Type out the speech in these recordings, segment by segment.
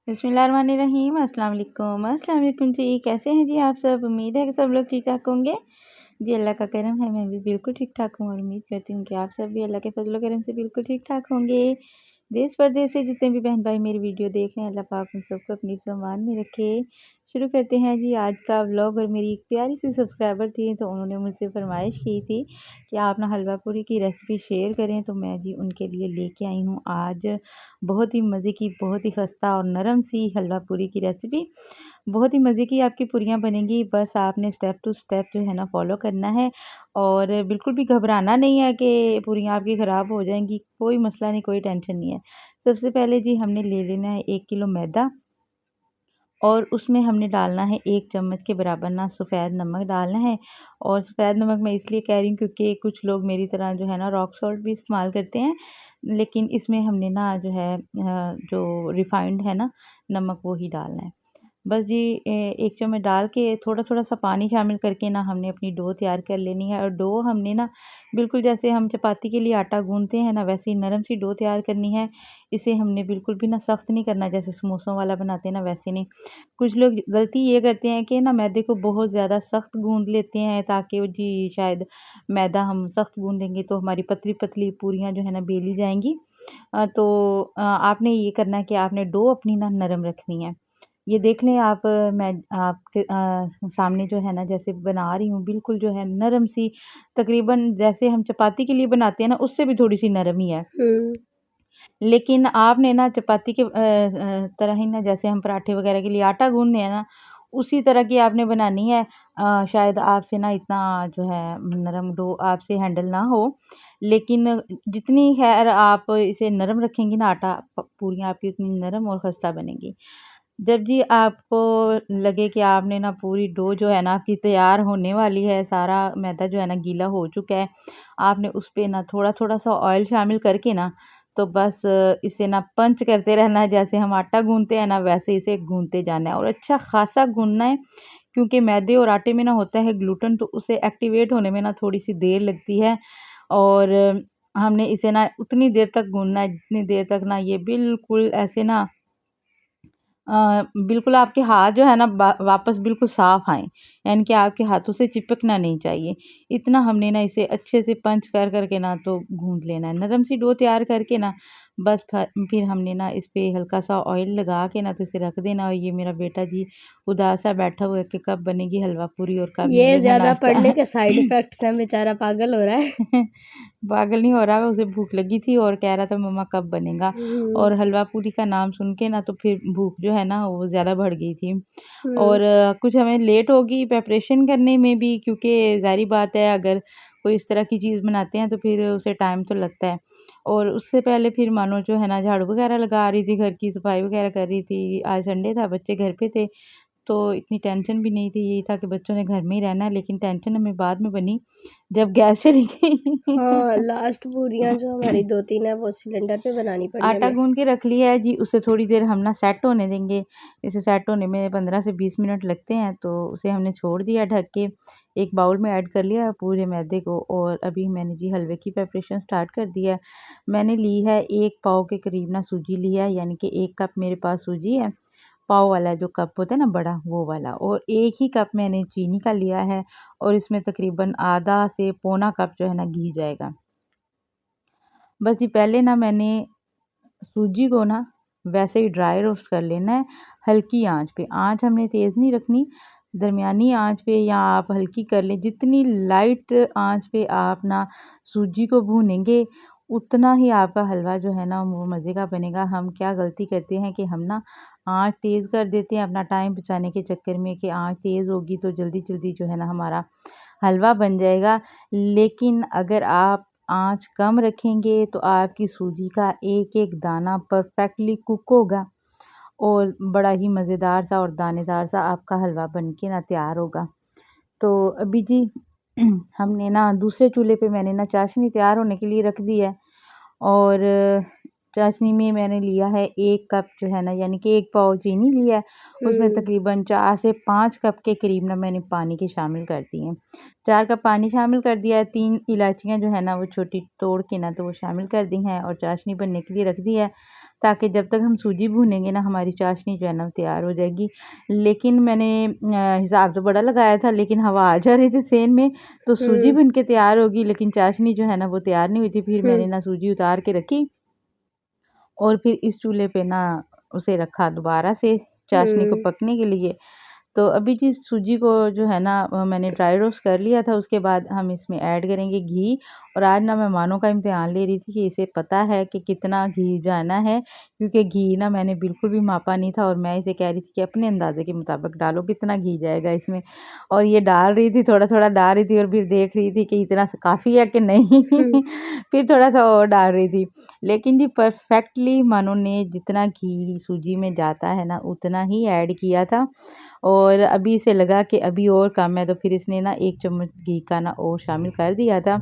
बिस्मिल्लाहिर्रहमानिर्रहीम। अस्सलाम वालेकुम जी। कैसे हैं जी आप सब? उम्मीद है कि सब लोग ठीक-ठाक होंगे। जी, अल्लाह का करम है, मैं भी बिल्कुल ठीक-ठाक हूँ और उम्मीद करती हूँ कि आप सब भी अल्लाह के फ़ज़ल व करम से बिल्कुल ठीक-ठाक होंगे। देश परदेश से जितने भी बहन-भाई मेरी वीडियो देख रहे हैं, अल्लाह पाक उन सबको अपनी हिफ़्ज़ व अमान में रखे। शुरू करते हैं जी आज का व्लॉग। और मेरी एक प्यारी सी सब्सक्राइबर थी, तो उन्होंने मुझसे फ़रमाइश की थी कि आप ना हलवा पूरी की रेसिपी शेयर करें, तो मैं जी उनके लिए लेके आई हूँ आज बहुत ही मज़े की, बहुत ही खस्ता और नरम सी हलवा पूरी की रेसिपी। बहुत ही मज़े की आपकी पूरियाँ बनेंगी, बस आपने स्टेप टू स्टेप जो है ना फ़ॉलो करना है और बिल्कुल भी घबराना नहीं है कि पूरियाँ आपकी ख़राब हो जाएँगी, कोई मसला नहीं, कोई टेंशन नहीं है। सबसे पहले जी हमने ले लेना है 1 किलो मैदा और उसमें हमने डालना है 1 चम्मच के बराबर ना सफ़ेद नमक डालना है। और सफ़ेद नमक मैं इसलिए कह रही हूँ क्योंकि कुछ लोग मेरी तरह जो है ना रॉक सॉल्ट भी इस्तेमाल करते हैं, लेकिन इसमें हमने ना जो है जो रिफ़ाइंड है ना नमक वो ही डालना है। बस जी 1 चम्मच डाल के थोड़ा-थोड़ा सा पानी शामिल करके ना हमने अपनी डो तैयार कर लेनी है। और डो हमने ना बिल्कुल जैसे हम चपाती के लिए आटा गूँथते हैं ना, वैसे ही नरम सी डो तैयार करनी है। इसे हमने बिल्कुल भी ना सख्त नहीं करना, जैसे समोसों वाला बनाते हैं ना वैसे नहीं। कुछ लोग गलती ये करते हैं कि ना मैदे को बहुत ज़्यादा सख्त गूँथ लेते हैं, ताकि वो जी शायद मैदा हम सख्त गूँथ देंगे तो हमारी पतली-पतली पूरियाँ जो है ना बेली जाएँगी। तो आपने ये करना है कि आपने डो अपनी ना नरम रखनी है। ये देख लें आप, मैं आपके सामने जो है ना जैसे बना रही हूँ, बिल्कुल जो है नरम सी, तकरीबन जैसे हम चपाती के लिए बनाते हैं ना उससे भी थोड़ी-सी नरम ही है। हुँ। लेकिन आपने ना चपाती के तरह ही ना, जैसे हम पराठे वगैरह के लिए आटा गूँथते हैं ना, उसी तरह की आपने बनानी है। शायद आपसे ना इतना जो है नरम डो आपसे हैंडल ना हो, लेकिन जितनी ख़ैर आप इसे नरम रखेंगी ना आटा, पूरियाँ आपकी उतनी नरम और खस्ता बनेंगी। जब जी आपको लगे कि आपने ना पूरी डो जो है ना आपकी तैयार होने वाली है, सारा मैदा जो है ना गीला हो चुका है, आपने उस पे ना थोड़ा-थोड़ा सा ऑयल शामिल करके ना, तो बस इसे ना पंच करते रहना है, जैसे हम आटा गूँथते हैं ना वैसे इसे गूँथते जाना है और अच्छा ख़ासा गूँथना है। क्योंकि मैदे और आटे में ना होता है ग्लूटन, तो उसे एक्टिवेट होने में ना थोड़ी-सी देर लगती है। और हमने इसे ना उतनी देर तक गूँथना है जितनी देर तक ना ये बिल्कुल ऐसे ना बिल्कुल आपके हाथ जो है ना वापस बिल्कुल साफ़ आएँ, यानी कि आपके हाथों से चिपकना नहीं चाहिए। इतना हमने ना इसे अच्छे से पंच कर के ना तो गूँथ लेना है। नरम सी डो तैयार करके ना बस फिर हमने ना इस पे हल्का-सा ऑयल लगा के ना तो इसे रख देना। और ये मेरा बेटा जी उदास सा बैठा हुआ है कि कब बनेगी हलवा पूरी और कब ये मिलेगा ज़्यादा पढ़ने नाश्ता। के साइड इफ़ेक्ट्स हैं, बेचारा पागल हो रहा है। पागल नहीं हो रहा है, उसे भूख लगी थी और कह रहा था मम्मा कब बनेगा। हुँ, और हलवा पूरी का नाम सुन के ना तो फिर भूख जो है ना वो ज़्यादा बढ़ गई थी। हुँ। और कुछ हमें लेट हो गई प्रिपरेशन करने में भी, क्योंकि ज़ाहिर-सी बात है अगर कोई इस तरह की चीज़ बनाते हैं तो फिर उसे टाइम तो लगता है। और उससे पहले फिर मानो जो है ना झाड़ू वगैरह लगा रही थी, घर की सफाई वगैरह कर रही थी। आज संडे था, बच्चे घर पे थे, तो इतनी टेंशन भी नहीं थी। यही था कि बच्चों ने घर में ही रहना है, लेकिन टेंशन हमें बाद में बनी जब गैस चली गई। हाँ, लास्ट पूरियाँ जो हमारी 2-3 हैं, वो सिलेंडर पे बनानी पड़ी आटा हमें। गूँध के रख लिया है जी, उसे थोड़ी देर हम ना सेट होने देंगे। इसे सेट होने में 15 से 20 मिनट लगते हैं, तो उसे हमने छोड़ दिया ढक के। एक बाउल में ऐड कर लिया पूरे मैदे को और अभी मैंने जी हलवे की प्रिपरेशन स्टार्ट कर दी है। मैंने ली है 1 पाव के करीब ना सूजी लिया है, यानी कि 1 कप मेरे पास सूजी है। पाव वाला जो कप होता है ना बड़ा, वो वाला। और 1 ही कप मैंने चीनी का लिया है और इसमें तकरीबन आधा से पौना कप जो है ना घी जाएगा। बस जी पहले ना मैंने सूजी को ना वैसे ही ड्राई रोस्ट कर लेना है, हल्की आंच पे। आंच हमने तेज़ नहीं रखनी, दरमियानी आंच पे या आप हल्की कर लें। जितनी लाइट आंच पे आप ना सूजी को भूनेंगे, उतना ही आपका हलवा जो है ना वो मज़े का बनेगा। हम क्या गलती करते हैं कि हम ना आंच तेज़ कर देते हैं अपना टाइम बचाने के चक्कर में, कि आंच तेज़ होगी तो जल्दी-जल्दी जो है ना हमारा हलवा बन जाएगा। लेकिन अगर आप आँच कम रखेंगे तो आपकी सूजी का एक-एक दाना परफेक्टली कुक होगा और बड़ा ही मज़ेदार सा और दानेदार सा आपका हलवा बन के ना तैयार होगा। तो अभी जी हमने ना दूसरे चूल्हे पे मैंने ना चाशनी तैयार होने के लिए रख दी है। और चाशनी में मैंने लिया है 1 कप जो है ना, यानी कि 1 पाव चीनी लिया है। उसमें तकरीबन 4 से 5 कप के करीब ना मैंने पानी के शामिल कर दिए हैं। 4 कप पानी शामिल कर दिया है, 3 इलायचियाँ जो है ना वो छोटी तोड़ के ना तो वो शामिल कर दी हैं और चाशनी बनने के लिए रख दी है, ताकि जब तक हम सूजी भूनेंगे ना हमारी चाशनी जो है ना तैयार हो जाएगी। लेकिन मैंने हिसाब तो बड़ा लगाया था, लेकिन हवा आ जा रही थी सेन में, तो सूजी बन के तैयार होगी लेकिन चाशनी जो है ना वो तैयार नहीं हुई थी। फिर मैंने ना सूजी उतार के रखी और फिर इस चूल्हे पे ना उसे रखा दोबारा से चाशनी को पकने के लिए। तो अभी जिस सूजी को जो है ना मैंने ड्राई रोस्ट कर लिया था, उसके बाद हम इसमें ऐड करेंगे घी। और आज ना मैं मानों का इम्तिहान ले रही थी कि इसे पता है कि कितना घी जाना है, क्योंकि घी ना मैंने बिल्कुल भी मापा नहीं था और मैं इसे कह रही थी कि अपने अंदाजे के मुताबिक डालो कितना घी जाएगा इसमें। और ये डाल रही थी, थोड़ा थोड़ा डाल रही थी और फिर देख रही थी कि इतना काफ़ी है कि नहीं फिर थोड़ा सा और डाल रही थी। लेकिन जी परफेक्टली मानो ने जितना घी सूजी में जाता है ना उतना ही ऐड किया था। और अभी इसे लगा कि अभी और कम है, तो फिर इसने ना 1 चम्मच घी का ना और शामिल कर दिया था।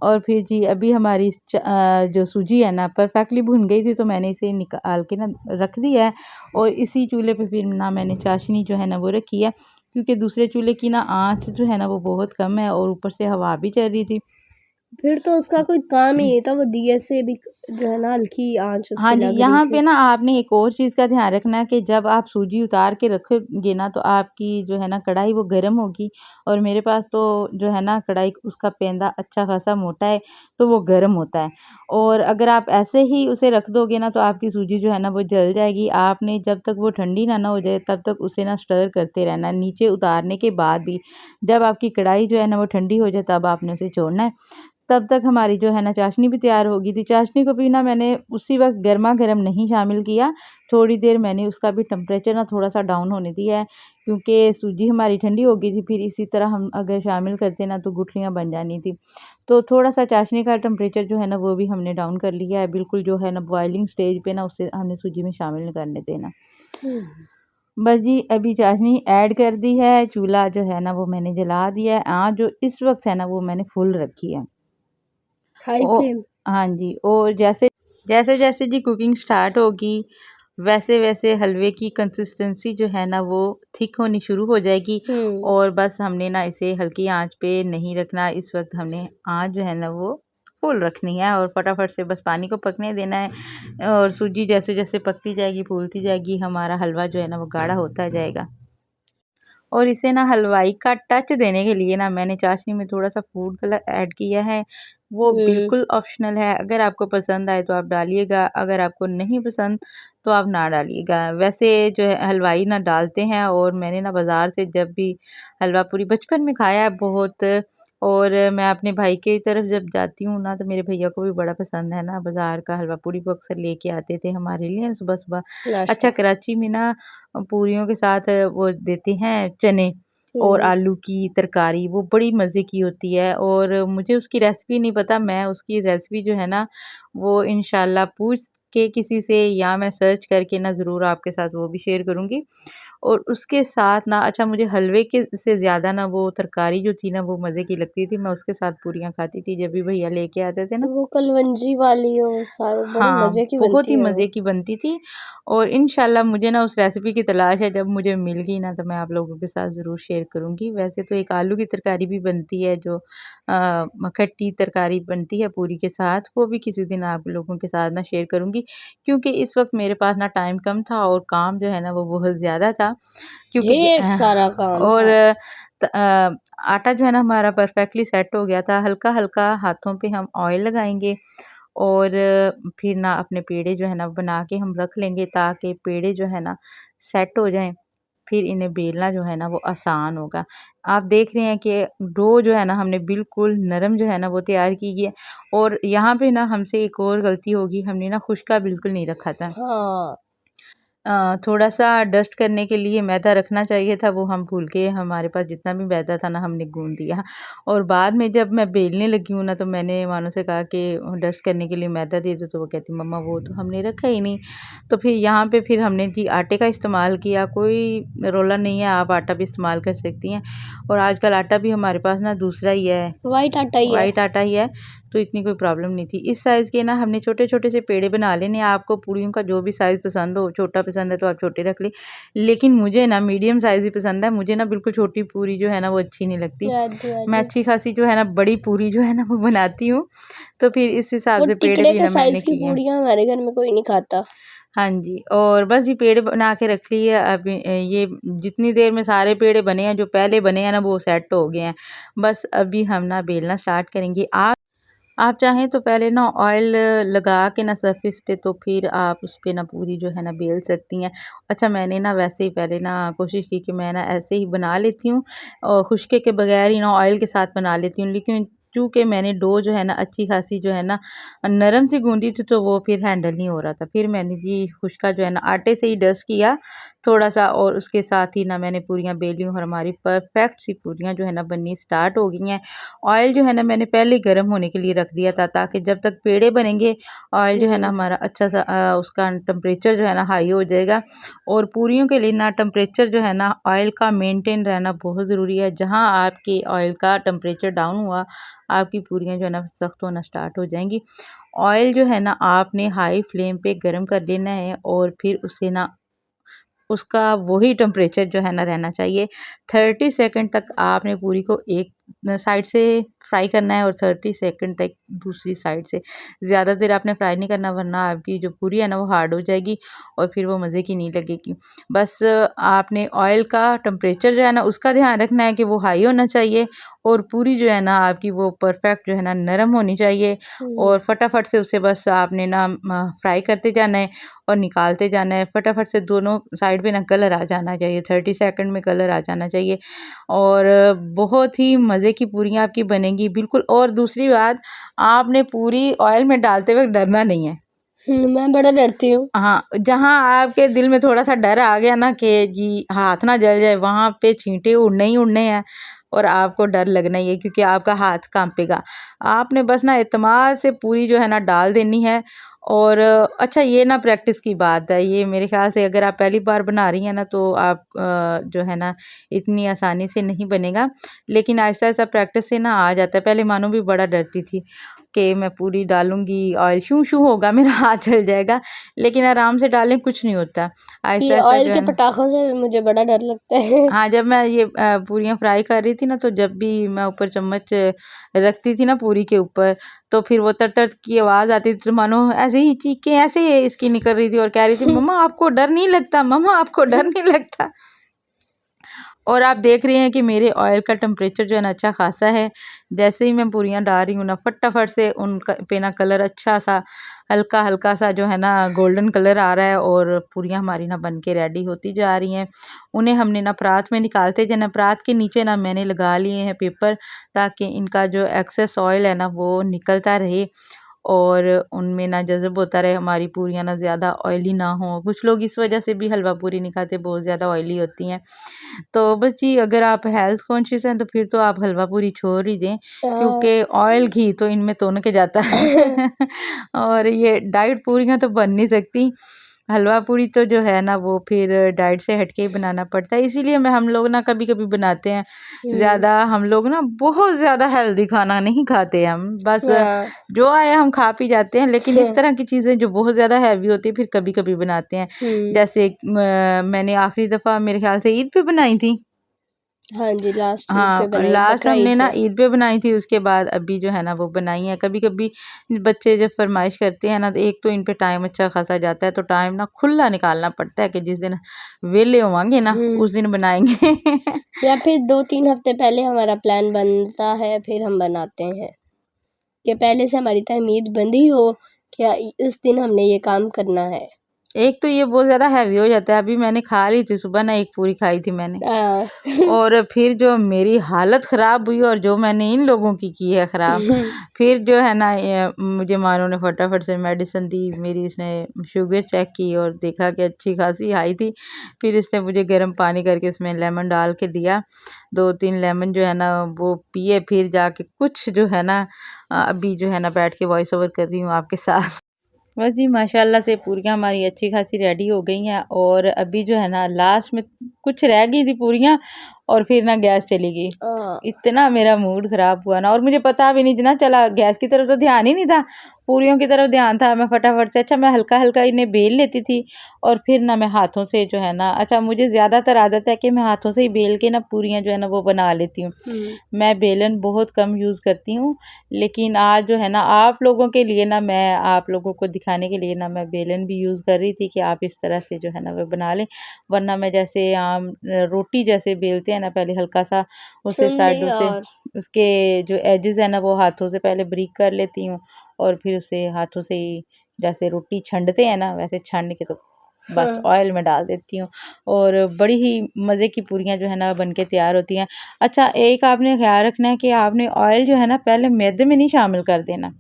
और फिर जी अभी हमारी जो सूजी है ना परफेक्टली भुन गई थी, तो मैंने इसे निकाल के ना रख दिया है। और इसी चूल्हे पे फिर ना मैंने चाशनी जो है ना वो रखी है, क्योंकि दूसरे चूल्हे की ना आँच जो है ना वो बहुत कम है और ऊपर से हवा भी चल रही थी। फिर तो उसका कोई काम ही नहीं था, वो दिए से भी जो है ना हल्की आंच हाँ उसकी जी, लग रही यहाँ थी। पे ना आपने एक और चीज़ का ध्यान रखना है कि जब आप सूजी उतार के रखोगे ना तो आपकी जो है ना कढ़ाई वो गर्म होगी। और मेरे पास तो जो है ना कढ़ाई उसका पेंदा अच्छा खासा मोटा है, तो वो गर्म होता है। और अगर आप ऐसे ही उसे रख दोगे ना तो आपकी सूजी जो है ना वो जल जाएगी। आपने जब तक वो ठंडी ना हो जाए तब तक उसे ना स्टर करते रहना है, नीचे उतारने के बाद भी। जब आपकी कढ़ाई जो है ना वो ठंडी हो जाए तब आपने उसे छोड़ना है। तब तक हमारी जो है ना चाशनी भी तैयार हो गई थी। चाशनी को भी ना मैंने उसी वक़्त गरमा-गरम नहीं शामिल किया, थोड़ी देर मैंने उसका भी टेम्परेचर ना थोड़ा-सा डाउन होने दिया है, क्योंकि सूजी हमारी ठंडी हो गई थी। फिर इसी तरह हम अगर शामिल करते ना तो गुठलियाँ बन जानी थी। तो थोड़ा-सा चाशनी का टेम्परेचर जो है ना वो भी हमने डाउन कर लिया है, बिल्कुल जो है ना बॉइलिंग स्टेज पे ना उसे हमने सूजी में शामिल नहीं करने देना। बस जी अभी चाशनी ऐड कर दी है, चूल्हा जो है ना वो मैंने जला दिया है, आँच जो इस वक़्त है ना वो मैंने फुल रखी है। हाई ओ फ्लेम। हाँ जी, और जैसे-जैसे जी कुकिंग स्टार्ट होगी, वैसे-वैसे हलवे की कंसिस्टेंसी जो है ना वो थिक होनी शुरू हो जाएगी। और बस हमने ना इसे हल्की आँच पे नहीं रखना, इस वक़्त हमने आँच जो है ना वो फुल रखनी है और फटाफट से बस पानी को पकने देना है। और सूजी जैसे-जैसे पकती जाएगी, फूलती जाएगी, हमारा हलवा जो है ना वो गाढ़ा होता जाएगा। और इसे ना हलवाई का टच देने के लिए ना मैंने चाशनी में थोड़ा-सा फूड कलर ऐड किया है। वो बिल्कुल ऑप्शनल है, अगर आपको पसंद आए तो आप डालिएगा, अगर आपको नहीं पसंद तो आप ना डालिएगा। वैसे जो है हलवाई ना डालते हैं, और मैंने ना बाज़ार से जब भी हलवा पूरी बचपन में खाया है बहुत। और मैं अपने भाई की तरफ जब जाती हूँ ना तो मेरे भैया को भी बड़ा पसंद है ना बाज़ार का हलवा पूरी, वो अक्सर लेके आते थे हमारे लिए सुबह-सुबह। अच्छा नाश्ता। कराची में ना पूरियों के साथ वो देते हैं चने और आलू की तरकारी, वो बड़ी मज़े की होती है। और मुझे उसकी रेसिपी नहीं पता, मैं उसकी रेसिपी जो है ना वो इंशाल्लाह पूछ के किसी से या मैं सर्च करके ना ज़रूर आपके साथ वो भी शेयर करूँगी। और उसके साथ ना अच्छा मुझे हलवे के से ज़्यादा ना वो तरकारी जो थी ना वो मज़े की लगती थी, मैं उसके साथ पूरियाँ खाती थी जब भी भैया लेके आते थे ना। वो कलवंजी वाली हो सारे बड़ी हाँ, मजे की बहुत बनती ही है वो। मज़े की बनती थी। और इंशाल्लाह मुझे ना उस रेसिपी की तलाश है, जब मुझे मिल गई ना तो मैं आप लोगों के साथ ज़रूर शेयर करूँगी। वैसे तो एक आलू की तरकारी भी बनती है जो खट्टी तरकारी बनती है पूरी के साथ, वो भी किसी दिन आप लोगों के साथ ना शेयर करूँगी। क्योंकि इस वक़्त मेरे पास ना टाइम कम था और काम जो है ना वो बहुत ज़्यादा था। क्योंकि ढेर सारा काम और था। आटा जो है ना हमारा परफेक्टली सेट हो गया था। हल्का-हल्का हाथों पे हम ऑयल लगाएँगे और फिर ना अपने पेड़े जो है ना बना के हम रख लेंगे, ताकि पेड़े जो है ना सेट हो जाएँ। फिर इन्हें बेलना जो है ना वो आसान होगा। आप देख रहे हैं कि डो जो है ना हमने बिल्कुल नरम जो है ना वो तैयार की है। और यहाँ पे ना हमसे एक और गलती होगी, हमने ना खुश्का बिल्कुल नहीं रखा था। हाँ। थोड़ा-सा डस्ट करने के लिए मैदा रखना चाहिए था, वो हम भूल के हमारे पास जितना भी मैदा था ना हमने गूँध दिया। और बाद में जब मैं बेलने लगी हूँ ना तो मैंने मानो से कहा कि डस्ट करने के लिए मैदा दे दो, तो वो कहती मम्मा वो तो हमने रखा ही नहीं। तो फिर यहाँ पे फिर हमने जी आटे का इस्तेमाल किया, कोई रौला नहीं है, आप आटा भी इस्तेमाल कर सकती हैं। और आजकल आटा भी हमारे पास ना दूसरा ही है, व्हाइट आटा ही है। व्हाइट आटा ही है। तो इतनी कोई प्रॉब्लम नहीं थी। इस साइज़ के ना हमने छोटे-छोटे से पेड़े बना लेने हैं। आपको पूरियों का जो भी साइज़ पसंद हो, छोटा पसंद है तो आप छोटे रख लें। लेकिन मुझे ना मीडियम साइज़ ही पसंद है। मुझे ना बिल्कुल छोटी पूरी जो है ना वो अच्छी नहीं लगती। हाँ जी, हाँ मैं जी। अच्छी खासी जो है ना बड़ी पूरी जो है ना वो बनाती हूँ। तो फिर इस हिसाब वो से पेड़े टिकड़े भी के ना मैंने साइज़ की किए हैं। पूड़ियाँ हमारे घर में कोई नहीं खाता। हाँ जी, और बस ये पेड़े बना के रख लिए। अभी ये जितनी देर में सारे पेड़े बने हैं, जो पहले बने हैं ना वो सेट हो गए हैं। बस अभी हम ना बेलना स्टार्ट करेंगे। आप चाहें तो पहले ना ऑयल लगा के ना सरफेस पे, तो फिर आप उस पे ना पूरी जो है ना बेल सकती हैं। अच्छा, मैंने ना वैसे ही पहले ना कोशिश की कि मैं ना ऐसे ही बना लेती हूँ और खुशके के बगैर ही ना ऑयल के साथ बना लेती हूँ। लेकिन चूँकि मैंने डो जो है ना अच्छी खासी जो है ना नरम सी गूँदी थी, तो वो फिर हैंडल नहीं हो रहा था। फिर मैंने जी खुशका जो है ना आटे से ही डस्ट किया थोड़ा-सा, और उसके साथ ही ना मैंने पूरियाँ बेली और हमारी परफेक्ट सी पूरियाँ जो है ना बननी स्टार्ट हो गई हैं। ऑयल जो है ना मैंने पहले ही गर्म होने के लिए रख दिया था, ताकि जब तक पेड़े बनेंगे ऑयल जो है ना हुँ, हमारा अच्छा सा उसका टेम्परेचर जो है ना हाई हो जाएगा। और पूरियों के लिए ना टेम्परेचर जो है ना ऑयल का मेंटेन रहना बहुत ज़रूरी है। जहाँ आपके ऑयल का टेम्परेचर डाउन हुआ, आपकी पूरियाँ जो है ना सख्त होना स्टार्ट हो जाएँगी। ऑयल जो है ना आपने हाई फ्लेम पे गरम कर लेना है, और फिर उसे ना उसका वही टेम्परेचर जो है ना रहना चाहिए। 30 सेकंड तक आपने पूरी को एक साइड से फ्राई करना है और 30 सेकंड तक दूसरी साइड से। ज़्यादा देर आपने फ्राई नहीं करना, वरना आपकी जो पूरी है ना वो हार्ड हो जाएगी और फिर वो मज़े की नहीं लगेगी। बस आपने ऑयल का टेम्परेचर जो है ना उसका ध्यान रखना है कि वो हाई होना चाहिए, और पूरी जो है ना आपकी वो परफेक्ट जो है ना नरम होनी चाहिए। हुँ। और फटाफट से उसे बस आपने ना फ्राई करते जाना है और निकालते जाना है। फटाफट से दोनों साइड पे ना कलर आ जाना चाहिए, 30 सेकंड में कलर आ जाना चाहिए, और बहुत ही मज़े की पूरियाँ आपकी बनेंगी बिल्कुल। और दूसरी बात, आपने पूरी ऑयल में डालते वक़्त डरना नहीं है। मैं बड़ा डरती हूँ। हाँ, जहाँ आपके दिल में थोड़ा-सा डर आ गया ना कि जी हाथ ना जल जाए, वहाँ पे छींटे उड़ने ही उड़ने हैं, और आपको डर लगना ही है, क्योंकि आपका हाथ काँपेगा। आपने बस ना एतमाद से पूरी जो है ना डाल देनी है। और अच्छा, ये ना प्रैक्टिस की बात है। ये मेरे ख़्याल से अगर आप पहली बार बना रही हैं ना, तो आप जो है ना इतनी आसानी से नहीं बनेगा। लेकिन आहिस्ता-आहिस्ता प्रैक्टिस से ना आ जाता है। पहले मानो भी बड़ा डरती थी कि मैं पूरी डालूँगी, ऑयल शू-शू होगा, मेरा हाथ जल जाएगा। लेकिन आराम से डालें, कुछ नहीं होता। ये आहिस्ता-आहिस्ता ऑयल जो के है ना, पटाखों से भी मुझे बड़ा डर लगता है। हाँ, जब मैं ये पूरियाँ फ्राई कर रही थी ना, तो जब भी मैं ऊपर चम्मच रखती थी ना पूरी के ऊपर, तो फिर वो तर-तर की आवाज़ आती थी, तो मानो ऐसे ही चीखें ऐसे इसकी निकल रही थी और कह रही थी, मम्मा आपको डर नहीं लगता? मम्मा आपको डर नहीं लगता? और आप देख रहे हैं कि मेरे ऑयल का टेम्परेचर जो है ना अच्छा खासा है। जैसे ही मैं पूरियाँ डाल रही हूँ ना, फटाफट से उनका पे ना कलर अच्छा-सा हल्का-हल्का सा जो है ना गोल्डन कलर आ रहा है, और पूरियाँ हमारी ना बन के रेडी होती जा रही हैं। उन्हें हमने ना परात में निकालते जाना। परात के नीचे ना मैंने लगा लिए हैं पेपर, ताकि इनका जो एक्सेस ऑयल है ना वो निकलता रहे, और उनमें ना जज़ब होता रहे, हमारी पूरियाँ ना ज़्यादा ऑयली ना हों। कुछ लोग इस वजह से भी हलवा पूरी नहीं खाते, बहुत ज़्यादा ऑयली होती हैं। तो बस जी, अगर आप हेल्थ कॉन्शियस हैं तो फिर तो आप हलवा पूरी छोड़ ही दें, हाँ। क्योंकि ऑयल घी तो इनमें तोन के जाता है। और ये डाइट पूरियाँ तो बन नहीं सकती। हलवा पूरी तो जो है ना वो फिर डाइट से हट के ही बनाना पड़ता है। इसीलिए मैं हम लोग ना कभी-कभी बनाते हैं। हुँ। ज़्यादा हम लोग ना बहुत ज़्यादा हेल्दी खाना नहीं खाते हम। बस हाँ। जो आया हम खा पी जाते हैं। लेकिन इस तरह की चीज़ें जो बहुत ज़्यादा हेवी होती है, फिर कभी-कभी बनाते हैं। हुँ। जैसे मैंने आखिरी दफ़ा मेरे ख़्याल से ईद पे बनाई थी। हाँ जी, लास्ट ईद पे हाँ, बनाई, लास्ट बकरा हमने ईद ना पे। ईद पे बनाई थी, उसके बाद अभी जो है ना वो बनाई है। कभी-कभी बच्चे जब फ़रमाइश करते हैं ना, तो एक तो इन पे टाइम अच्छा खासा जाता है, तो टाइम ना खुला निकालना पड़ता है कि जिस दिन वेले होवांगे ना, हुँ। उस दिन बनाएँगे। या फिर 2-3 हफ्ते पहले हमारा प्लान बनता है, फिर हम बनाते हैं, कि पहले से हमारी तहमीद बंधी हो कि इस दिन हमने ये काम करना है। एक तो ये बहुत ज़्यादा हेवी हो जाता है। अभी मैंने खा ली थी, सुबह ना एक पूरी खाई थी मैंने। हाँ। और फिर जो मेरी हालत ख़राब हुई, और जो मैंने इन लोगों की है ख़राब, फिर जो है ना मुझे मानो ने फटाफट से मेडिसिन दी। मेरी इसने शुगर चेक की और देखा कि अच्छी खासी हाई थी। फिर इसने मुझे गर्म पानी करके उसमें लेमन डाल के दिया। 2-3 लेमन जो है ना वो पिए, फिर जाके कुछ जो है ना अभी जो है ना बैठ के वॉइस ओवर कर रही हूँ आपके साथ। बस जी, माशाल्लाह से पूरियाँ हमारी अच्छी खासी रेडी हो गई हैं, और अभी जो है ना लास्ट में कुछ रह गई थी पूरियाँ और फिर ना गैस चली गई। इतना मेरा मूड ख़राब हुआ ना, और मुझे पता भी नहीं ना चला, गैस की तरफ तो ध्यान ही नहीं था, पूरियों की तरफ ध्यान था। मैं फटाफट से, अच्छा मैं हल्का-हल्का इन्हें बेल लेती थी और फिर ना मैं हाथों से जो है ना, अच्छा मुझे ज़्यादातर आदत है कि मैं हाथों से ही बेल के ना पूरियाँ जो है ना वो बना लेती हूँ। मैं बेलन बहुत कम यूज़ करती हूँ, लेकिन आज जो है ना आप लोगों के लिए ना, मैं आप लोगों को दिखाने के लिए ना मैं बेलन भी यूज़ कर रही थी कि आप इस तरह से जो है ना वो बना लें। वरना मैं जैसे आम रोटी जैसे बेलते हैं ना, पहले हल्का-सा उसे साइडों से उसके जो एजेस है ना वो हाथों से पहले बारीक कर लेती हूँ और फिर उसे हाथों से ही जैसे रोटी छंडते हैं ना वैसे छान के तो बस ऑयल में डाल देती हूँ और बड़ी ही मज़े की पूरियाँ जो है ना बन के तैयार होती हैं। अच्छा, एक आपने ख़्याल रखना है कि आपने ऑयल जो है ना पहले मैदे में नहीं शामिल कर देना।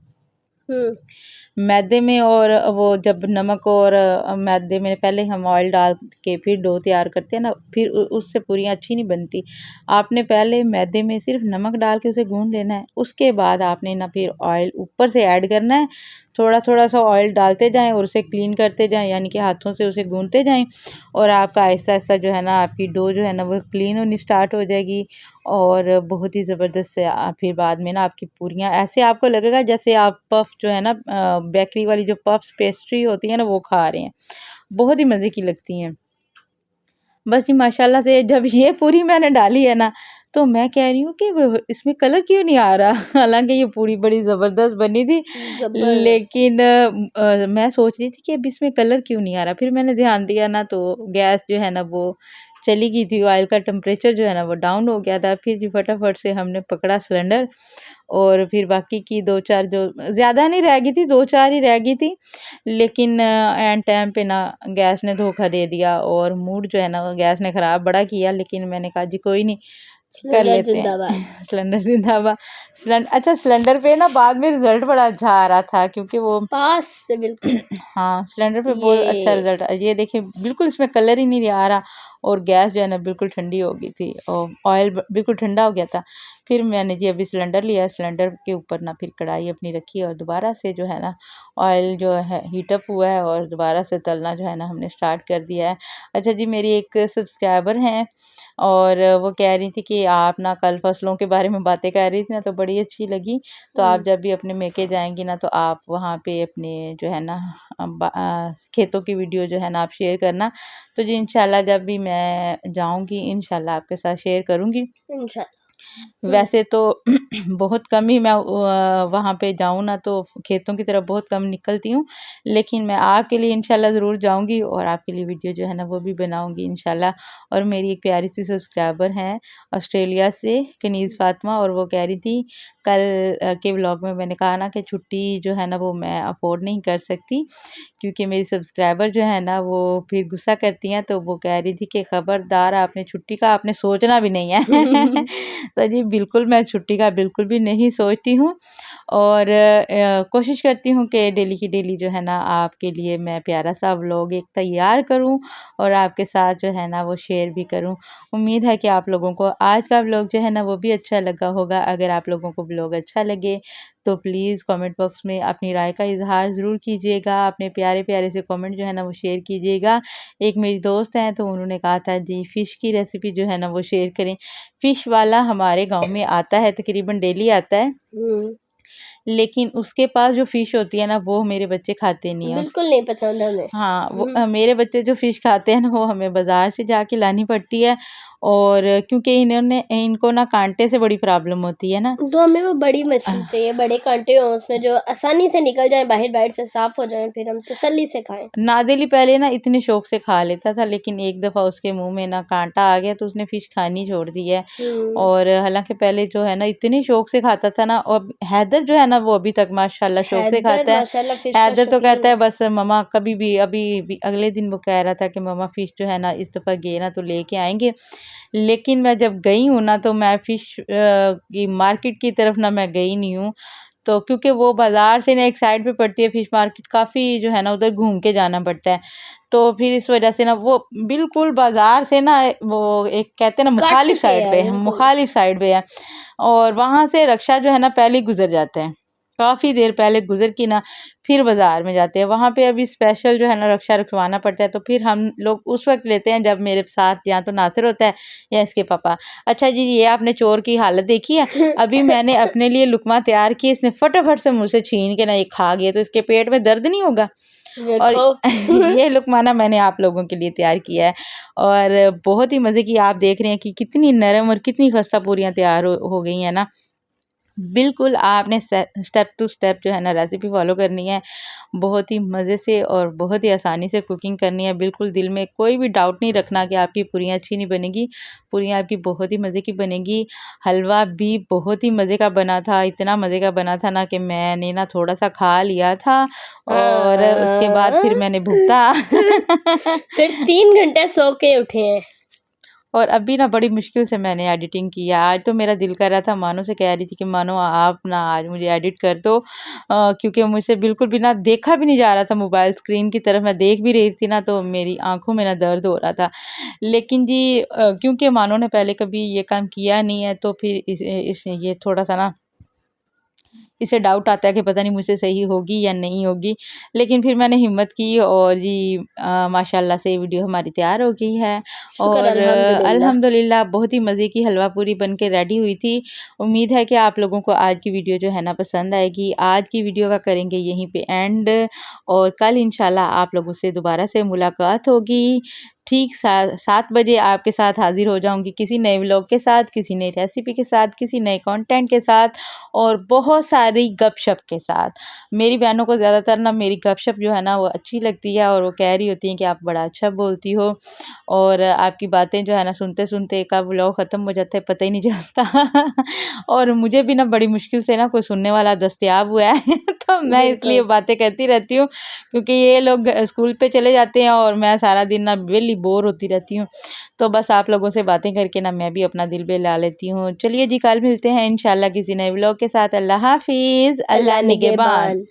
मैदे में, और वो जब नमक और मैदे में पहले हम ऑयल डाल के फिर डो तैयार करते हैं ना, फिर उससे पूरियाँ अच्छी नहीं बनती। आपने पहले मैदे में सिर्फ नमक डाल के उसे गूँध लेना है, उसके बाद आपने ना फिर ऑयल ऊपर से ऐड करना है। थोड़ा-थोड़ा सा ऑयल डालते जाएँ और उसे क्लीन करते जाएँ, यानी कि हाथों से उसे गूँथते जाएँ और आपका आहिस्ता-आहिस्ता जो है ना आपकी डो जो है ना वो क्लीन होनी स्टार्ट हो जाएगी और बहुत ही ज़बरदस्त से फिर बाद में ना आपकी पूरियाँ ऐसे आपको लगेगा जैसे आप पफ जो है ना बेकरी वाली जो पफ्स पेस्ट्री होती है ना वो खा रहे हैं। बहुत ही मज़े की लगती हैं। बस जी माशाल्लाह से जब ये पूरी मैंने डाली है ना, तो मैं कह रही हूँ कि इसमें कलर क्यों नहीं आ रहा? हालाँकि ये पूरी बड़ी ज़बरदस्त बनी थी, लेकिन मैं सोच रही थी कि अब इसमें कलर क्यों नहीं आ रहा? फिर मैंने ध्यान दिया ना तो गैस जो है ना वो चली गई थी, ऑयल का टेम्परेचर जो है ना वो डाउन हो गया था। फिर जी फटाफट से हमने पकड़ा सिलेंडर और फिर बाकी की 2-4 जो ज़्यादा नहीं रह गई थी, 2-4 ही रह गई थी। लेकिन एंड टाइम पे ना गैस ने धोखा दे दिया और मूड जो है ना वो गैस ने ख़राब बड़ा किया, लेकिन मैंने कहा जी कोई नहीं, कर लेते हैं। सिलेंडर ज़िंदाबाद। अच्छा, सिलेंडर पे ना बाद में रिज़ल्ट बड़ा अच्छा आ रहा था क्योंकि वो पास से बिल्कुल हाँ, सिलेंडर पे बहुत अच्छा रिज़ल्ट ये देखिए बिल्कुल इसमें कलर ही नहीं आ रहा और गैस जो है ना बिल्कुल ठंडी हो गई थी और ऑयल बिल्कुल ठंडा हो गया था। फिर मैंने जी अभी सिलेंडर लिया, सिलेंडर के ऊपर ना फिर कढ़ाई अपनी रखी और दोबारा से जो है ना ऑयल जो है हीट अप हुआ है और दोबारा से तलना जो है ना हमने स्टार्ट कर दिया है। अच्छा जी, मेरी एक सब्सक्राइबर हैं और वो कह रही थी कि आप ना कल फसलों के बारे में बातें कर रही थी ना तो बड़ी अच्छी लगी। तो आप जब भी अपने मेके जाएँगी ना तो आप वहाँ पे अपने जो है ना खेतों की वीडियो जो है ना आप शेयर करना। तो जी इंशाल्लाह जब भी मैं जाऊँगी इंशाल्लाह आपके साथ शेयर करूँगी। वैसे तो बहुत कम ही मैं वहाँ पे जाऊँ ना तो खेतों की तरफ बहुत कम निकलती हूँ, लेकिन मैं आपके लिए इंशाल्लाह ज़रूर जाऊँगी और आपके लिए वीडियो जो है ना वो भी बनाऊँगी इंशाल्लाह। और मेरी एक प्यारी सी सब्सक्राइबर हैं ऑस्ट्रेलिया से कनीज़ फ़ातिमा, और वो कह रही थी कल के व्लॉग में मैंने कहा ना कि छुट्टी जो है ना वो मैं अफ़ोर्ड नहीं कर सकती क्योंकि मेरी सब्सक्राइबर जो है ना वो फिर गुस्सा करती हैं, तो वो कह रही थी कि खबरदार आपने छुट्टी का आपने सोचना भी नहीं है। तो जी बिल्कुल मैं छुट्टी का बिल्कुल भी नहीं सोचती हूँ और कोशिश करती हूँ कि डेली की डेली जो है ना आपके लिए मैं प्यारा सा व्लॉग एक तैयार करूँ और आपके साथ जो है ना वो शेयर भी करूँ। उम्मीद है कि आप लोगों को आज का व्लॉग जो है ना वो भी अच्छा लगा होगा। अगर आप लोगों को व्लॉग अच्छा लगे तो प्लीज़ कमेंट बॉक्स में अपनी राय का इज़हार ज़रूर कीजिएगा। अपने प्यारे-प्यारे से कमेंट जो है ना वो शेयर कीजिएगा। एक मेरी दोस्त हैं तो उन्होंने कहा था जी फ़िश की रेसिपी जो है ना वो शेयर करें। फ़िश वाला हमारे गाँव में आता है, तकरीबन डेली आता है। लेकिन उसके पास जो फ़िश होती है ना वो मेरे बच्चे खाते नहीं हैं। बिल्कुल नहीं पसंद हमें। हाँ, वो मेरे बच्चे जो फ़िश खाते हैं ना वो हमें बाज़ार से जाके लानी पड़ती है और क्योंकि इनको ना काँटे से बड़ी प्रॉब्लम होती है ना। तो हमें वो बड़ी मछली चाहिए, बड़े काँटे हों उसमें जो आसानी से निकल जाएँ, बाहर-बाहर से साफ़ हो जाएँ, फिर हम तसल्ली से खाएँ। नादिली पहले ना इतने शौक से खा लेता था, लेकिन एक दफ़ा उसके मुँह में ना काँटा आ गया तो उसने फ़िश खानी छोड़ दी है। और हालाँकि पहले जो है ना इतने शौक से खाता था ना, और हैदर जो है ना वो अभी तक माशाल्लाह शौक से खाता है। हैदर तो कहता है बस मम्मा कभी भी अभी भी अगले दिन वो कह रहा था कि मम्मा फ़िश जो है ना इस दफ़ा गए ना तो लेके आएँगे। लेकिन मैं जब गई हूँ ना तो मैं फ़िश की मार्केट की तरफ ना मैं गई नहीं हूँ। तो क्योंकि वो बाज़ार से ना एक साइड पे पड़ती है फ़िश मार्केट, काफ़ी जो है ना उधर घूम के जाना पड़ता है। तो फिर इस वजह से ना वो बिल्कुल बाज़ार से ना वो एक कहते हैं ना मुखालिफ साइड पे है और वहाँ से रिक्शा जो है ना पहले ही गुज़र जाता है। काफ़ी देर पहले गुज़र के ना फिर बाज़ार में जाते हैं, वहाँ पे अभी स्पेशल जो है ना रक्षा रखवाना पड़ता है, तो फिर हम लोग उस वक़्त लेते हैं जब मेरे साथ या तो नासिर होता है या इसके पापा। अच्छा जी, ये आपने चोर की हालत देखी है? अभी मैंने अपने लिए लुकमा तैयार की, इसने फटाफट से मुझसे छीन के ना ये खा गया, तो इसके पेट में दर्द नहीं होगा? और देखो ये लुकमाना मैंने आप लोगों के लिए तैयार किया है और बहुत ही मज़े की। आप देख रहे हैं कि कितनी नरम और कितनी खस्ता पूरियाँ तैयार हो गई हैं ना। बिल्कुल आपने स्टेप टू स्टेप जो है ना रेसिपी फ़ॉलो करनी है। बहुत ही मज़े से और बहुत ही आसानी से कुकिंग करनी है। बिल्कुल दिल में कोई भी डाउट नहीं रखना कि आपकी पूरियाँ अच्छी नहीं बनेगी। पूरियाँ आपकी बहुत ही मज़े की बनेगी। हलवा भी बहुत ही मज़े का बना था, इतना मज़े का बना था ना कि मैंने ना थोड़ा-सा खा लिया था और उसके बाद फिर मैंने भुगता। फिर 3 घंटे सो के उठे हैं। और अभी ना बड़ी मुश्किल से मैंने एडिटिंग की है। आज तो मेरा दिल कर रहा था, मानो से कह रही थी कि मानो आप ना आज मुझे एडिट कर दो, क्योंकि मुझसे बिल्कुल भी ना देखा भी नहीं जा रहा था मोबाइल स्क्रीन की तरफ। मैं देख भी रही थी ना तो मेरी आँखों में ना दर्द हो रहा था। लेकिन जी क्योंकि मानो ने पहले कभी ये काम किया नहीं है तो फिर इस ये थोड़ा-सा ना इसे डाउट आता है कि पता नहीं मुझसे सही होगी या नहीं होगी। लेकिन फिर मैंने हिम्मत की और जी माशाल्लाह से वीडियो हमारी तैयार हो गई है शुक्र और अल्हम्दुलिल्लाह। अल्हम्दुलिल्लाह बहुत ही मज़े की हलवा पूरी बन के रेडी हुई थी। उम्मीद है कि आप लोगों को आज की वीडियो जो है ना पसंद आएगी। आज की वीडियो का करेंगे यहीं पे एंड और कल इंशाल्लाह आप लोगों से दोबारा से मुलाकात होगी। ठीक 7 बजे आपके साथ हाज़िर हो जाऊँगी किसी नए व्लॉग के साथ, किसी नई रेसिपी के साथ, किसी नए कंटेंट के साथ और बहुत सारी गपशप के साथ। मेरी बहनों को ज़्यादातर ना मेरी गपशप जो है ना वो अच्छी लगती है और वो कह रही होती हैं कि आप बड़ा अच्छा बोलती हो और आपकी बातें जो है ना सुनते-सुनते कब व्लॉग ख़त्म हो जाता है पता ही नहीं चलता। और मुझे भी ना बड़ी मुश्किल से ना कोई सुनने वाला दस्तयाब हुआ है। तो मैं इसलिए बिल्कुल। बातें करती रहती हूँ क्योंकि ये लोग स्कूल पे चले जाते हैं और मैं सारा दिन ना वेली बोर होती रहती हूँ। तो बस आप लोगों से बातें करके ना मैं भी अपना दिल बहला लेती हूँ। चलिए जी, कल मिलते हैं इंशाल्लाह किसी नए व्लॉग के साथ। अल्लाह हाफ़िज़, अल्लाह अल्लाह निगहबान। निगहबान।